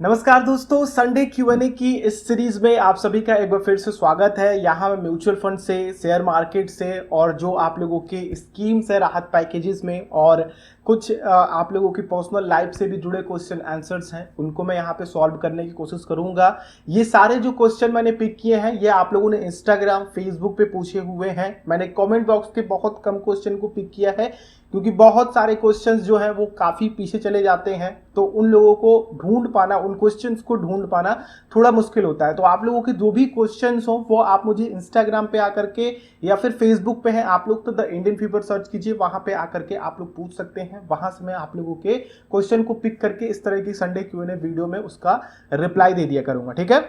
नमस्कार दोस्तों, Sunday Q&A की इस सीरीज में आप सभी का एक बार फिर से स्वागत है। यहाँ मैं म्यूचुअल फंड से, शेयर मार्केट से और जो आप लोगों के स्कीम्स है, राहत पैकेजेस में और कुछ आप लोगों की पर्सनल लाइफ से भी जुड़े क्वेश्चन आंसर्स हैं, उनको मैं यहाँ पे सॉल्व करने की कोशिश करूँगा। ये सारे जो क्वेश्चन मैंने पिक किए हैं ये आप लोगों ने इंस्टाग्राम, फेसबुक पे पूछे हुए हैं। मैंने कमेंट बॉक्स के बहुत कम क्वेश्चन को पिक किया है क्योंकि बहुत सारे क्वेश्चंस जो हैं वो काफ़ी पीछे चले जाते हैं, तो उन लोगों को ढूंढ पाना, उन क्वेश्चंस को ढूंढ पाना थोड़ा मुश्किल होता है। तो आप लोगों के जो भी क्वेश्चंस हो वो आप मुझे इंस्टाग्राम पे आकर के या फिर फेसबुक पे हैं आप लोग, तो द इंडियन फीवर सर्च कीजिए, वहां पे आकर के आप लोग पूछ सकते हैं। वहां से मैं आप लोगों के क्वेश्चन को पिक करके इस तरह की संडे Q&A वीडियो में उसका रिप्लाई दे दिया करूंगा, ठीक है।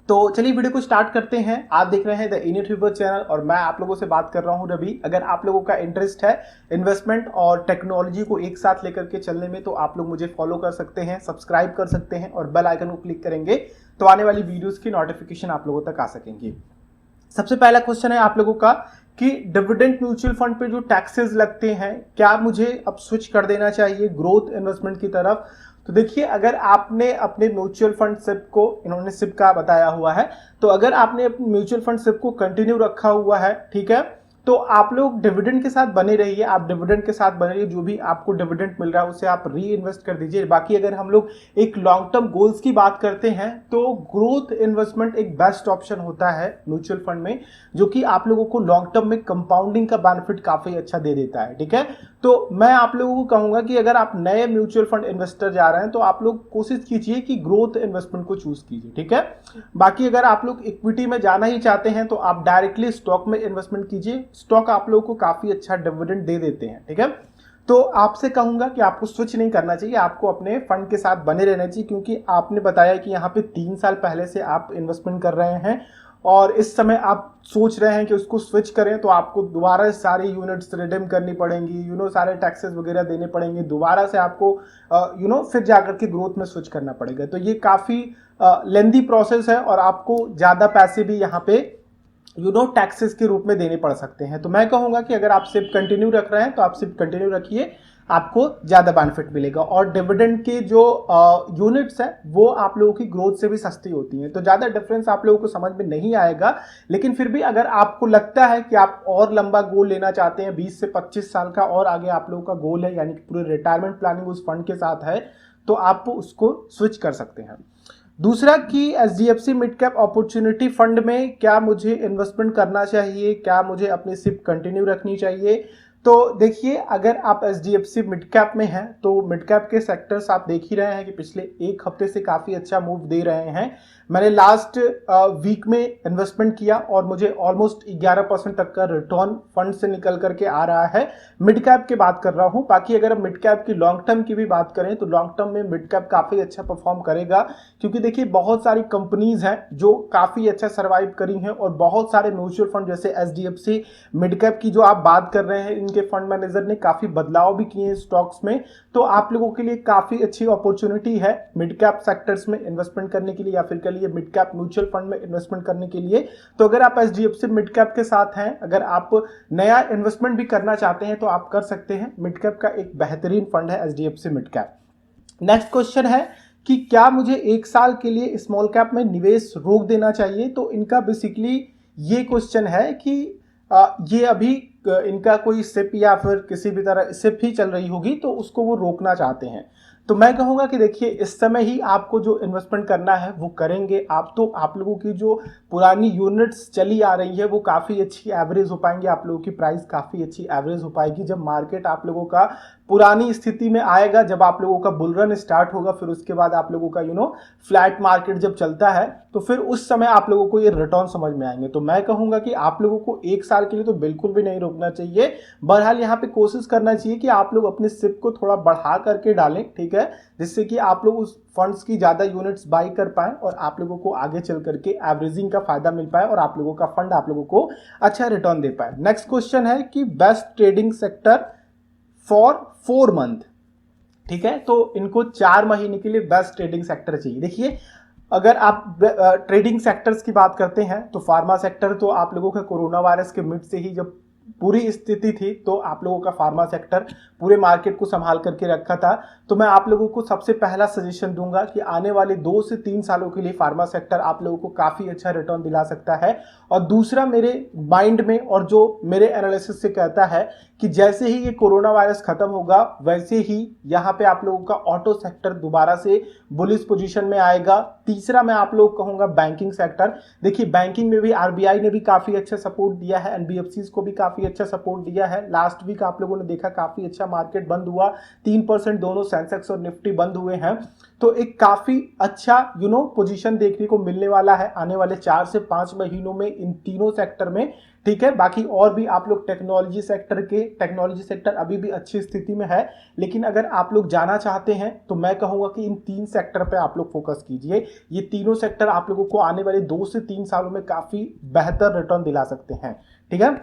तो चलिए वीडियो को स्टार्ट करते हैं। आप देख रहे हैं द इंडियन फीवर चैनल और मैं आप लोगों से बात कर रहा हूं रवि। अगर आप लोगों का इंटरेस्ट है इन्वेस्टमेंट और टेक्नोलॉजी को एक साथ लेकर के चलने में, तो आप लोग मुझे फॉलो कर सकते हैं, सब्सक्राइब कर सकते हैं और बेल आइकन को क्लिक करेंगे तो आने वाली वीडियोस की नोटिफिकेशन आप लोगों तक आ सकेंगी। सबसे पहला क्वेश्चन है आप लोगों का कि डिविडेंड म्यूचुअल फंड पे जो टैक्सेस लगते हैं, क्या मुझे अब स्विच कर देना चाहिए ग्रोथ इन्वेस्टमेंट की तरफ। तो देखिए, अगर आपने अपने म्यूचुअल फंड सिप को, इन्होंने सिप का बताया हुआ है, तो अगर आपने अपने म्यूचुअल फंड सिप को कंटिन्यू रखा हुआ है, ठीक है, तो आप लोग डिविडेंड के साथ बने रहिए। आप डिविडेंड के साथ बने रहिए, जो भी आपको डिविडेंड मिल रहा है उसे आप री इन्वेस्ट कर दीजिए। बाकी अगर हम लोग एक लॉन्ग टर्म गोल्स की बात करते हैं तो ग्रोथ इन्वेस्टमेंट एक बेस्ट ऑप्शन होता है म्यूचुअल फंड में, जो कि आप लोगों को लॉन्ग टर्म में कंपाउंडिंग का बेनिफिट काफी अच्छा दे देता है, ठीक है। तो मैं आप लोगों को कहूंगा कि अगर आप नए म्यूचुअल फंड इन्वेस्टर जा रहे हैं तो आप लोग कोशिश कीजिए कि ग्रोथ इन्वेस्टमेंट को चूज कीजिए, ठीक है। बाकी अगर आप लोग इक्विटी में जाना ही चाहते हैं तो आप डायरेक्टली स्टॉक में इन्वेस्टमेंट कीजिए। स्टॉक आप लोगों को काफी अच्छा डिविडेंड दे देते हैं, ठीक है। तो आपसे कहूंगा कि आपको स्विच नहीं करना चाहिए, आपको अपने फंड के साथ बने रहना चाहिए, क्योंकि आपने बताया कि यहाँ पे 3 साल पहले से आप इन्वेस्टमेंट कर रहे हैं और इस समय आप सोच रहे हैं कि उसको स्विच करें, तो आपको दोबारा सारी यूनिट्स रिडीम करनी पड़ेंगी, सारे टैक्सेस वगैरह देने पड़ेंगे, दोबारा से आपको फिर जाकर के ग्रोथ में स्विच करना पड़ेगा। तो ये काफ़ी लेंदी प्रोसेस है और आपको ज़्यादा पैसे भी यहाँ पे टैक्सेस के रूप में देने पड़ सकते हैं। तो मैं कहूँगा कि अगर आप सिर्फ कंटिन्यू रख रहे हैं तो आप सिर्फ कंटिन्यू रखिए, आपको ज़्यादा बेनिफिट मिलेगा। और डिविडेंड के जो यूनिट्स है वो आप लोगों की ग्रोथ से भी सस्ती होती हैं, तो ज़्यादा डिफरेंस आप लोगों को समझ में नहीं आएगा। लेकिन फिर भी अगर आपको लगता है कि आप और लंबा गोल लेना चाहते हैं, 20 से 25 साल का और आगे आप लोगों का गोल है, यानी कि पूरे रिटायरमेंट प्लानिंग उस फंड के साथ है, तो आप उसको स्विच कर सकते हैं। दूसरा कि HDFC mid cap opportunity fund में क्या मुझे इन्वेस्टमेंट करना चाहिए, क्या मुझे अपनी सिप कंटिन्यू रखनी चाहिए। तो देखिए, अगर आप HDFC मिड कैप में हैं तो मिड कैप के सेक्टर्स आप देख ही रहे हैं कि पिछले एक हफ्ते से काफ़ी अच्छा मूव दे रहे हैं। मैंने लास्ट वीक में इन्वेस्टमेंट किया और मुझे ऑलमोस्ट 11% तक का रिटर्न फंड से निकल करके आ रहा है। मिड कैप की बात कर रहा हूं। बाकी अगर हम मिड कैप की लॉन्ग टर्म की भी बात करें तो लॉन्ग टर्म में मिड कैप काफ़ी अच्छा परफॉर्म करेगा, क्योंकि देखिए बहुत सारी कंपनीज हैं जो काफ़ी अच्छा सर्वाइव करी हैं और बहुत सारे म्यूचुअल फंड जैसे HDFC मिड कैप की जो आप बात कर रहे हैं, इनके फंड मैनेजर ने काफ़ी बदलाव भी किए हैं स्टॉक्स में। तो आप लोगों के लिए काफ़ी अच्छी अपॉर्चुनिटी है मिड कैप सेक्टर्स में इन्वेस्टमेंट करने के लिए, या फिर कह लिए मिड कैप म्यूचुअल फंड में इन्वेस्टमेंट करने के लिए। तो अगर आप HDFC मिड कैप के साथ हैं, अगर आप नया इन्वेस्टमेंट भी करना चाहते हैं तो आप कर सकते हैं। मिड कैप का एक बेहतरीन फंड है HDFC mid cap. Next question है कि क्या मुझे 1 साल के लिए स्मॉल कैप में निवेश रोक देना चाहिए। तो इनका बेसिकली ये क्वेश्चन है कि ये अभी इनका कोई सिप या फिर किसी भी तरह सिप ही चल रही होगी तो उसको वो रोकना चाहते हैं। तो मैं कहूँगा कि देखिए, इस समय ही आपको जो इन्वेस्टमेंट करना है वो करेंगे आप, तो आप लोगों की जो पुरानी यूनिट्स चली आ रही है वो काफ़ी अच्छी एवरेज हो पाएंगी, आप लोगों की प्राइस काफ़ी अच्छी एवरेज हो पाएगी। जब मार्केट आप लोगों का पुरानी स्थिति में आएगा, जब आप लोगों का बुल रन स्टार्ट होगा, फिर उसके बाद आप लोगों का फ्लैट मार्केट जब चलता है, तो फिर उस समय आप लोगों को ये रिटर्न समझ में आएंगे। तो मैं कहूँगा कि आप लोगों को 1 साल के लिए तो बिल्कुल भी नहीं रोकना चाहिए। बहरहाल यहाँ पे कोशिश करना चाहिए कि आप लोग अपने सिप को थोड़ा बढ़ा करके डालें, ठीक है, जिससे कि आप लोग उस फंड्स की ज़्यादा यूनिट्स बाई कर पाएं और आप लोगों को आगे चल करके एवरेजिंग का फायदा मिल पाए और आप लोगों का फंड आप लोगों को अच्छा रिटर्न दे पाए। नेक्स्ट क्वेश्चन है कि best trading sector for 4 month, ठीक है। तो इनको 4 महीने के लिए बेस्ट ट्रेडिंग सेक्टर चाहिए। देखिए, अगर आप ट्रेडिंग सेक्टर्स की बात करते हैं तो फार्मा सेक्टर तो आप लोगों का कोरोना वायरस के मिड से ही जब बुरी स्थिति थी तो आप लोगों का फार्मा सेक्टर पूरे मार्केट को संभाल करके रखा था। तो मैं आप लोगों को सबसे पहला सजेशन दूंगा कि आने वाले 2 से 3 सालों के लिए फार्मा सेक्टर आप लोगों को काफी अच्छा रिटर्न दिला सकता है। और दूसरा मेरे माइंड में और जो मेरे एनालिसिस से कहता है कि जैसे ही ये कोरोना वायरस खत्म होगा वैसे ही यहाँ पे आप लोगों का ऑटो सेक्टर दोबारा से बुलिश पोजीशन में आएगा। तीसरा मैं आप लोग कहूंगा बैंकिंग सेक्टर। देखिए बैंकिंग में भी आरबीआई ने भी काफी अच्छा सपोर्ट दिया है, एनबीएफसीज को भी काफी अच्छा सपोर्ट दिया है। लास्ट वीक आप लोगों ने देखा काफी अच्छा मार्केट बंद हुआ, 3% दोनों सेंसेक्स और निफ्टी बंद हुए हैं। तो एक काफी अच्छा पोजीशन देखने को मिलने वाला है आने वाले 4 से 5 महीनों में इन तीनों सेक्टर में, ठीक है। बाकी और भी आप लोग टेक्नोलॉजी सेक्टर अभी भी अच्छी स्थिति में है, लेकिन अगर आप लोग जाना चाहते हैं तो मैं कहूंगा कि इन 3 सेक्टर पे आप लोग फोकस कीजिए। ये तीनों सेक्टर आप लोगों को आने वाले 2 से 3 सालों में काफी बेहतर रिटर्न दिला सकते हैं, ठीक है।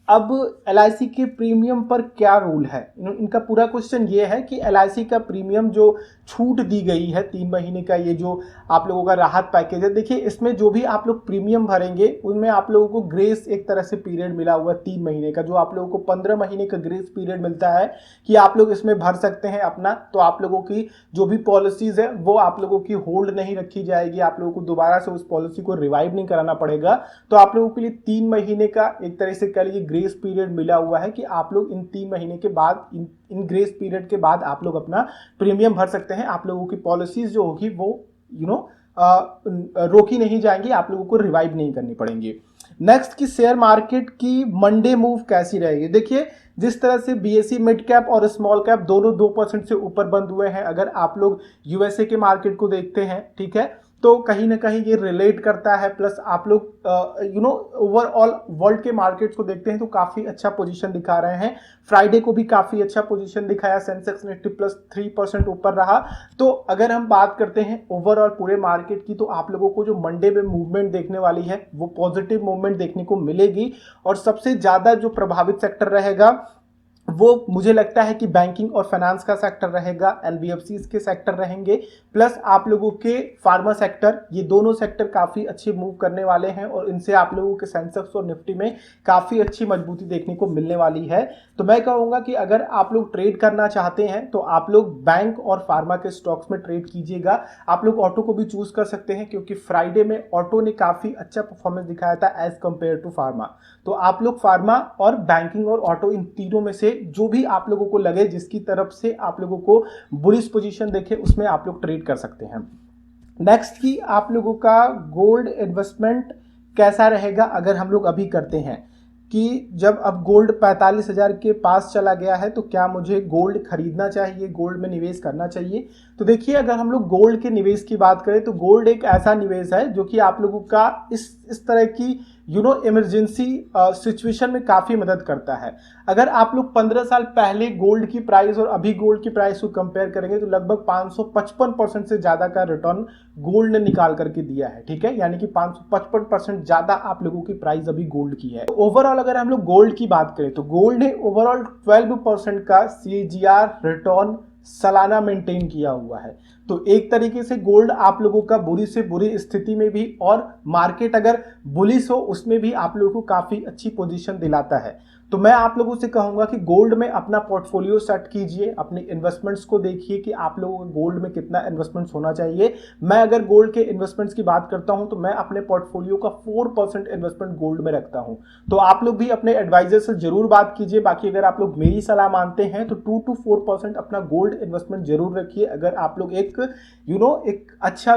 अब एलआईसी के प्रीमियम पर क्या रूल है, इनका पूरा क्वेश्चन ये है कि एलआईसी का प्रीमियम जो छूट दी गई है 3 महीने का, ये जो आप लोगों का राहत पैकेज है, देखिए इसमें जो भी आप लोग प्रीमियम भरेंगे उनमें आप लोगों को ग्रेस एक तरह से पीरियड मिला हुआ है 3 महीने का, जो आप लोगों को 15 महीने का ग्रेस पीरियड मिलता है कि आप लोग इसमें भर सकते हैं अपना। तो आप लोगों की जो भी पॉलिसीज है वो आप लोगों की होल्ड नहीं रखी जाएगी, आप लोगों को दोबारा से उस पॉलिसी को रिवाइव नहीं कराना पड़ेगा। तो आप लोगों के लिए 3 महीने का एक तरह से कह लीजिए ग्रेस पीरियड मिला हुआ है कि आप लोग इन 3 महीने के बाद इन ग्रेस पीरियड के बाद आप लोग अपना प्रीमियम भर सकते हैं। आप लोगों की पॉलिसीज जो होगी वो रोकी नहीं जाएंगी, आप लोगों को रिवाइव नहीं करनी पड़ेंगी। नेक्स्ट की शेयर मार्केट की मंडे मूव कैसी रहेगी। देखिए जिस तरह से बीएसई मिड कैप और स्मॉल कैप दोनों 2% से ऊपर बंद हुए हैं, अगर आप लोग यूएसए के मार्केट को देखते हैं, ठीक है, तो कहीं ना कहीं ये रिलेट करता है। प्लस आप लोग ओवरऑल वर्ल्ड के मार्केट्स को देखते हैं तो काफी अच्छा पोजीशन दिखा रहे हैं। फ्राइडे को भी काफी अच्छा पोजीशन दिखाया, सेंसेक्स निफ्टी प्लस 3% ऊपर रहा। तो अगर हम बात करते हैं ओवरऑल पूरे मार्केट की, तो आप लोगों को जो मंडे में मूवमेंट देखने वाली है वो पॉजिटिव मूवमेंट देखने को मिलेगी। और सबसे ज्यादा जो प्रभावित सेक्टर रहेगा वो मुझे लगता है कि बैंकिंग और फाइनेंस का सेक्टर रहेगा, एनबीएफसीज के सेक्टर रहेंगे, प्लस आप लोगों के फार्मा सेक्टर, ये दोनों सेक्टर काफी अच्छे मूव करने वाले हैं और इनसे आप लोगों के सेंसेक्स और निफ्टी में काफी अच्छी मजबूती देखने को मिलने वाली है। तो मैं कहूंगा कि अगर आप लोग ट्रेड करना चाहते हैं तो आप लोग बैंक और फार्मा के स्टॉक्स में ट्रेड कीजिएगा। आप लोग ऑटो को भी चूज कर सकते हैं क्योंकि फ्राइडे में ऑटो ने काफी अच्छा परफॉर्मेंस दिखाया था एज कंपेयर टू फार्मा। तो आप लोग फार्मा और बैंकिंग और ऑटो इन तीनों में से जो भी आप लोगों को लगे, जिसकी तरफ से आप लोगों को बुलिश पोजीशन देखे, उसमें आप लोग ट्रेड कर सकते हैं। नेक्स्ट की आप लोगों का गोल्ड इन्वेस्टमेंट कैसा रहेगा अगर हम लोग अभी करते हैं कि जब अब गोल्ड 45,000 के पास चला गया है तो क्या मुझे गोल्ड खरीदना चाहिए, गोल्ड में निवेश करना चाहिए। तो देखिए अगर हम लोग गोल्ड के निवेश की बात करें तो गोल्ड एक ऐसा निवेश है जो कि आप लोगों का इस तरह की इमरजेंसी सिचुएशन में काफी मदद करता है। अगर आप लोग 15 साल पहले गोल्ड की प्राइस और अभी गोल्ड की प्राइस को कंपेयर करेंगे तो लगभग 555% से ज्यादा का रिटर्न गोल्ड ने निकाल करके दिया है, ठीक है, यानी कि 555% ज्यादा आप लोगों की प्राइस अभी गोल्ड की है। तो ओवरऑल अगर हम लोग गोल्ड की बात करें तो गोल्ड ने ओवरऑल 12% का सीएजीआर रिटर्न सालाना मेंटेन किया हुआ है। तो एक तरीके से गोल्ड आप लोगों का बुरी से बुरी स्थिति में भी और मार्केट अगर बुलिश हो उसमें भी आप लोगों को काफी अच्छी पोजीशन दिलाता है। तो मैं आप लोगों से कहूंगा कि गोल्ड में अपना पोर्टफोलियो सेट कीजिए, अपने इन्वेस्टमेंट्स को देखिए कि आप लोगों को गोल्ड में कितना इन्वेस्टमेंट्स होना चाहिए। मैं अगर गोल्ड के इन्वेस्टमेंट्स की बात करता हूं तो मैं अपने पोर्टफोलियो का 4% इन्वेस्टमेंट गोल्ड में रखता हूं। तो आप लोग भी अपने एडवाइजर से जरूर बात कीजिए। बाकी अगर आप लोग मेरी सलाह मानते हैं तो 2 to 4% अपना गोल्ड इन्वेस्टमेंट जरूर रखिए अगर आप लोग एक अच्छा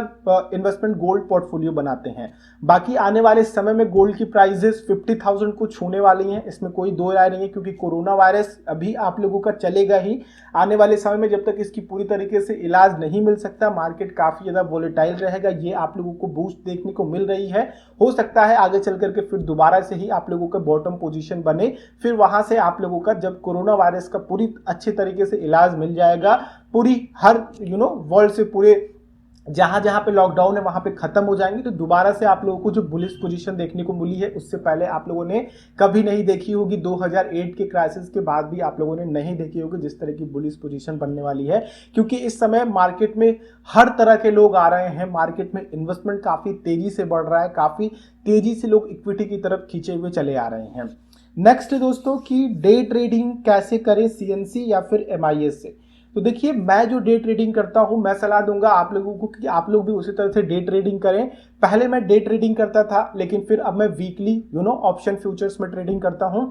इन्वेस्टमेंट गोल्ड पोर्टफोलियो बनाते हैं। बाकी आने वाले समय में गोल्ड की प्राइसेस 50,000 को छूने वाली हैं, इसमें कोई दो राय नहीं है, क्योंकि कोरोना वायरस अभी आप लोगों का चलेगा ही। आने वाले समय में जब तक इसकी पूरी तरीके से इलाज नहीं मिल सकता, मार्केट काफी ज्यादा वोलेटाइल रहेगा। ये आप लोगों को बूस्ट देखने को मिल रही है। हो सकता है आगे चल करके फिर दोबारा से ही आप लोगों का बॉटम पोजीशन बने, फिर वहां से आप लोगों का जब कोरोना वायरस का पूरी अच्छे तरीके से इलाज मिल जाएगा, पूरी हर वर्ल्ड से पूरे जहां जहां पे लॉकडाउन है वहां पे खत्म हो जाएंगे, तो दोबारा से आप लोगों को जो बुलिश पोजीशन देखने को मिली है उससे पहले आप लोगों ने कभी नहीं देखी होगी। 2008 के क्राइसिस के बाद भी आप लोगों ने नहीं देखी होगी जिस तरह की बुलिश पोजीशन बनने वाली है, क्योंकि इस समय मार्केट में हर तरह के लोग आ रहे हैं। मार्केट में इन्वेस्टमेंट काफी तेजी से बढ़ रहा है, काफी तेजी से लोग इक्विटी की तरफ खींचे हुए चले आ रहे हैं। नेक्स्ट है दोस्तों कि डे ट्रेडिंग कैसे करें सीएनसी या फिर एमआईएस से। तो देखिए, मैं जो डे ट्रेडिंग करता हूं, मैं सलाह दूंगा आप लोगों को कि आप लोग भी उसी तरह से डे ट्रेडिंग करें। पहले मैं डे ट्रेडिंग करता था, लेकिन फिर अब मैं वीकली ऑप्शन फ्यूचर्स में ट्रेडिंग करता हूं।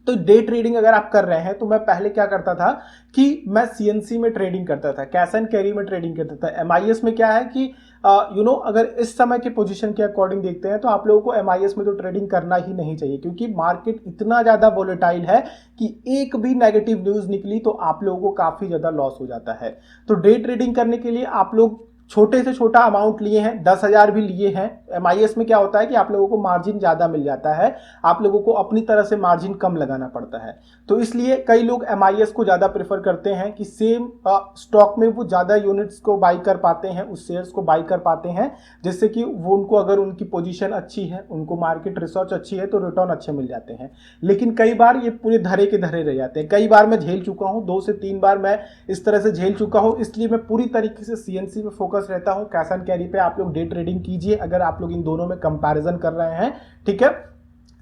तो डे ट्रेडिंग अगर आप कर रहे हैं, तो मैं पहले क्या करता था कि मैं सीएनसी में ट्रेडिंग करता था, कैश एंड कैरी में ट्रेडिंग करता था। एमआईएस में क्या है कि अगर इस समय के पोजीशन के अकॉर्डिंग देखते हैं तो आप लोगों को एमआईएस में तो ट्रेडिंग करना ही नहीं चाहिए, क्योंकि मार्केट इतना ज्यादा वोलेटाइल है कि एक भी नेगेटिव न्यूज निकली तो आप लोगों को काफी ज्यादा लॉस हो जाता है। तो डे ट्रेडिंग करने के लिए आप लोग छोटे से छोटा अमाउंट लिए हैं, 10,000 भी लिए हैं। एमआईएस में क्या होता है कि आप लोगों को मार्जिन ज्यादा मिल जाता है, आप लोगों को अपनी तरह से मार्जिन कम लगाना पड़ता है। तो इसलिए कई लोग एमआईएस को ज्यादा प्रेफर करते हैं कि सेम स्टॉक में वो ज्यादा यूनिट्स को बाई कर पाते हैं, उस शेयर्स को बाई कर पाते हैं, जिससे कि वो उनको, अगर उनकी पोजीशन अच्छी है, उनको मार्केट रिसर्च अच्छी है, तो रिटर्न अच्छे मिल जाते हैं। लेकिन कई बार ये पूरे धरे के धरे रह जाते हैं। कई बार मैं झेल चुका हूं, 2 से 3 बार मैं इस तरह से झेल चुका हूं। इसलिए मैं पूरी तरीके से सीएनसी में फोकस रहता हूं। कैश एंड कैरी पे आप लोग डे ट्रेडिंग कीजिए अगर आप लोग इन दोनों में कंपैरिजन कर रहे हैं, ठीक है।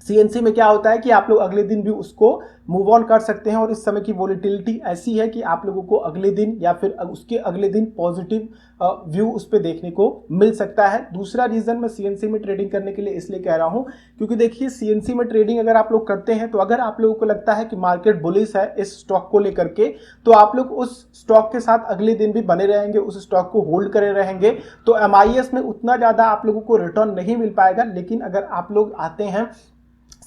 सीएनसी में क्या होता है कि आप लोग अगले दिन भी उसको मूव ऑन कर सकते हैं, और इस समय की वोलेटिलिटी ऐसी है कि आप लोगों को अगले दिन या फिर उसके अगले दिन पॉजिटिव व्यू उस पर देखने को मिल सकता है। दूसरा रीजन मैं सीएनसी में ट्रेडिंग करने के लिए इसलिए कह रहा हूं, क्योंकि देखिए, सीएनसी में ट्रेडिंग अगर आप लोग करते हैं, तो अगर आप लोगों को लगता है कि मार्केट बुलिश है इस स्टॉक को लेकर के, तो आप लोग उस स्टॉक के साथ अगले दिन भी बने रहेंगे, उस स्टॉक को होल्ड करे रहेंगे। तो एमआईएस में उतना ज्यादा आप लोगों को रिटर्न नहीं मिल पाएगा। लेकिन अगर आप लोग आते हैं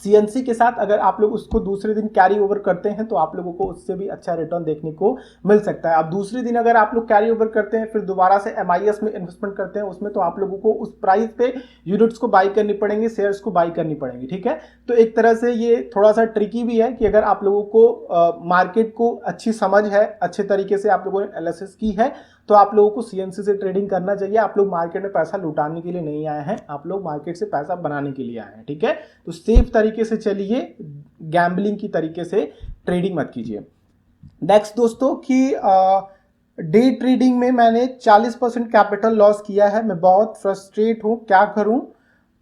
सीएनसी के साथ, अगर आप लोग उसको दूसरे दिन कैरी ओवर करते हैं, तो आप लोगों को उससे भी अच्छा रिटर्न देखने को मिल सकता है। अब दूसरे दिन अगर आप लोग कैरी ओवर करते हैं, फिर दोबारा से एमआईएस में इन्वेस्टमेंट करते हैं, उसमें तो आप लोगों को उस प्राइस पे यूनिट्स को बाई करनी पड़ेंगे, शेयर्स को बाई करनी पड़ेंगी, ठीक है। तो एक तरह से ये थोड़ा सा ट्रिकी भी है कि अगर आप लोगों को मार्केट को अच्छी समझ है, अच्छे तरीके से आप लोगों ने एनालिसिस की है, तो आप लोगों को सीएनसी से ट्रेडिंग करना चाहिए। आप लोग मार्केट में पैसा लुटाने के लिए नहीं आए हैं, आप लोग मार्केट से पैसा बनाने के लिए आए हैं, ठीक है। तो सेफ तरीके से चलिए, गैम्बलिंग की तरीके से ट्रेडिंग मत कीजिए। नेक्स्ट दोस्तों कि डे ट्रेडिंग में मैंने 40% कैपिटल लॉस किया है, मैं बहुत फ्रस्ट्रेट हूं, क्या करूं।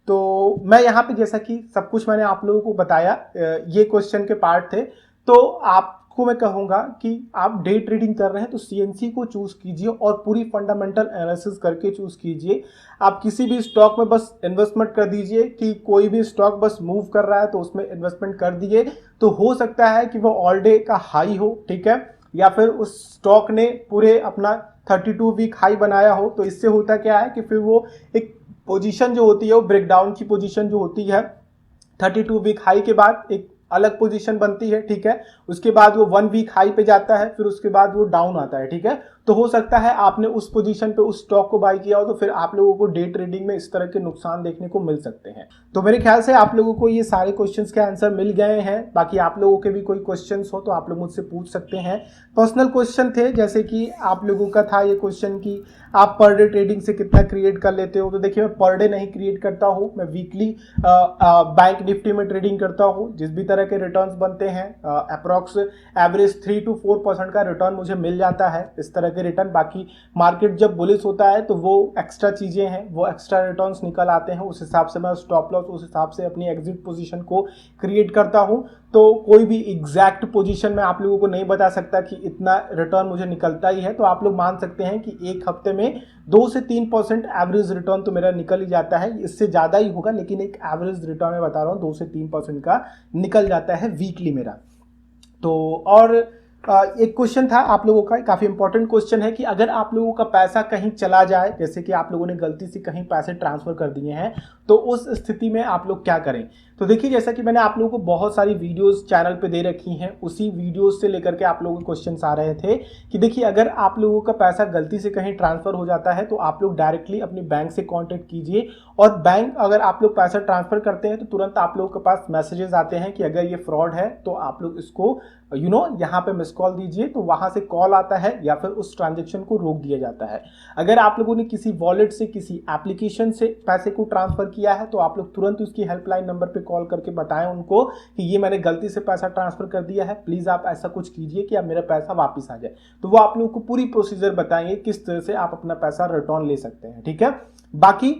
तो मैं यहाँ पे, जैसा कि सब कुछ मैंने आप लोगों को बताया, ये क्वेश्चन के पार्ट थे, तो आपको मैं कहूंगा कि आप डे ट्रेडिंग कर रहे हैं तो सीएनसी को चूज कीजिए और पूरी फंडामेंटल एनालिसिस करके चूज कीजिए। आप किसी भी स्टॉक में बस इन्वेस्टमेंट कर दीजिए कि कोई भी स्टॉक बस मूव कर रहा है तो उसमें इन्वेस्टमेंट कर दिए, तो हो सकता है कि वो ऑल डे का हाई हो, ठीक है, या फिर उस स्टॉक ने पूरे अपना 32 वीक हाई बनाया हो। तो इससे होता क्या है कि फिर वो एक पोजीशन जो होती है, वो ब्रेकडाउन की पोजीशन जो होती है, 32 वीक हाई के बाद एक अलग पोजीशन बनती है, ठीक है। उसके बाद वो 1 वीक हाई पे जाता है, फिर उसके बाद वो डाउन आता है, ठीक है। तो हो सकता है आपने उस पोजीशन पे उस स्टॉक को बाय किया हो, तो फिर आप लोगों को डे ट्रेडिंग में इस तरह के नुकसान देखने को मिल सकते हैं। तो मेरे ख्याल से आप लोगों को ये सारे क्वेश्चंस के आंसर मिल गए हैं। बाकी आप लोगों के भी कोई क्वेश्चंस हो तो आप लोग मुझसे पूछ सकते हैं। पर्सनल क्वेश्चन थे, जैसे कि आप लोगों का था ये क्वेश्चन कि आप पर डे ट्रेडिंग से कितना क्रिएट कर लेते हो। तो देखिए, मैं पर डे नहीं क्रिएट करता हूँ, मैं वीकली बैंक निफ्टी में ट्रेडिंग करता हूँ। जिस भी तरह के रिटर्न्स बनते हैं, अप्रॉक्स एवरेज 3 to 4% का रिटर्न मुझे मिल जाता है, इस तरह के रिटर्न। बाकी मार्केट जब बुलिश होता है तो वो एक्स्ट्रा चीजें हैं, वो एक्स्ट्रा रिटर्न्स निकल आते हैं, उस हिसाब से मैं स्टॉप लॉस, उस हिसाब से अपनी एग्जिट पोजीशन को क्रिएट करता हूं। तो कोई भी एग्जैक्ट पोजीशन में आप लोगों को नहीं बता सकता कि इतना रिटर्न मुझे निकलता ही है। तो आप लोग मान सकते हैं कि एक हफ्ते में 2 से 3% एवरेज रिटर्न तो मेरा निकल ही जाता है। इससे ज्यादा ही होगा, लेकिन एक एवरेज रिटर्न मैं बता रहा हूँ 2 से 3% का निकल जाता है वीकली मेरा। तो और एक क्वेश्चन था आप लोगों का, काफी इंपॉर्टेंट क्वेश्चन है कि अगर आप लोगों का पैसा कहीं चला जाए, जैसे कि आप लोगों ने गलती से कहीं पैसे ट्रांसफर कर दिए हैं, तो उस स्थिति में आप लोग क्या करें। तो देखिए, जैसा कि मैंने आप लोगों को बहुत सारी वीडियोस चैनल पे दे रखी हैं, उसी वीडियोस से लेकर के आप लोगों के क्वेश्चंस आ रहे थे कि देखिए, अगर आप लोगों का पैसा गलती से कहीं ट्रांसफर हो जाता है तो आप लोग डायरेक्टली अपनी बैंक से कॉन्टेक्ट कीजिए। और बैंक, अगर आप लोग पैसा ट्रांसफर करते हैं तो तुरंत आप लोगों के पास मैसेजेस आते हैं कि अगर ये फ्रॉड है तो आप लोग इसको यहाँ पे मिस कॉल दीजिए, तो वहां से कॉल आता है या फिर उस ट्रांजेक्शन को रोक दिया जाता है। अगर आप लोगों ने किसी वॉलेट से, किसी एप्लीकेशन से पैसे को ट्रांसफर किया है, तो आप लोग तुरंत उसकी हेल्पलाइन नंबर पे कॉल करके बताएं उनको कि ये मैंने गलती से पैसा ट्रांसफर कर दिया है, प्लीज आप ऐसा कुछ कीजिए कि अब मेरा पैसा वापस आ जाए। तो वो आप लोगों को पूरी प्रोसीजर बताएंगे किस तरह से आप अपना पैसा रिटर्न ले सकते हैं, ठीक है। बाकी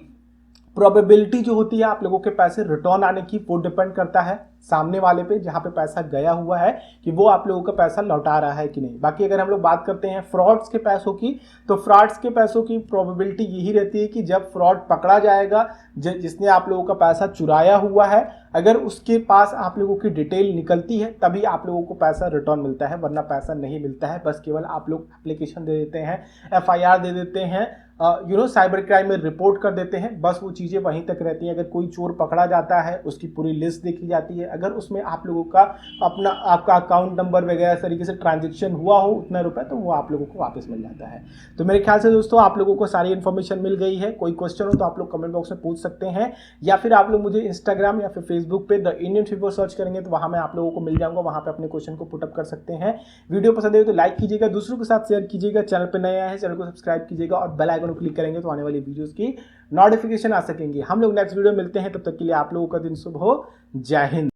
प्रोबेबिलिटी जो होती है आप लोगों के पैसे रिटर्न आने की, वो डिपेंड करता है सामने वाले पे जहाँ पे पैसा गया हुआ है कि वो आप लोगों का पैसा लौटा रहा है कि नहीं। बाकी अगर हम लोग बात करते हैं फ्रॉड्स के पैसों की, तो फ्रॉड्स के पैसों की प्रोबेबिलिटी यही रहती है कि जब फ्रॉड पकड़ा जाएगा, जिसने आप लोगों का पैसा चुराया हुआ है, अगर उसके पास आप लोगों की डिटेल निकलती है तभी आप लोगों को पैसा रिटर्न मिलता है, वरना पैसा नहीं मिलता है। बस केवल आप लोग एप्लीकेशन दे देते हैं, एफआईआर दे देते हैं, साइबर क्राइम में रिपोर्ट कर देते हैं, बस वो चीज़ें वहीं तक रहती हैं। अगर कोई चोर पकड़ा जाता है उसकी पूरी लिस्ट देखी जाती है, अगर उसमें आप लोगों का आपका अकाउंट नंबर वगैरह तरीके से ट्रांजेक्शन हुआ हो उतना रुपए, तो वो आप लोगों को वापस मिल जाता है। तो मेरे ख्याल से दोस्तों आप लोगों को सारी इन्फॉर्मेशन मिल गई है। कोई क्वेश्चन हो तो आप लोग कमेंट बॉक्स में पूछ सकते हैं, या फिर आप लोग मुझे इंस्टाग्राम या फिर फेसबुक पे द इंडियन फीवर सर्च करेंगे तो वहाँ मैं आप लोगों को मिल जाऊंगा, वहाँ पे अपने क्वेश्चन को पुटअप कर सकते हैं। वीडियो पसंद है तो लाइक कीजिएगा, दूसरों के साथ शेयर कीजिएगा, चैनल पर नया है चैनल को सब्सक्राइब कीजिएगा और बेल आइकन को क्लिक करेंगे तो आने वाली वीडियोस की नोटिफिकेशन आ सकेंगे। हम लोग नेक्स्ट वीडियो मिलते हैं, तब तक के लिए आप लोगों का दिन शुभ हो। जय हिंद।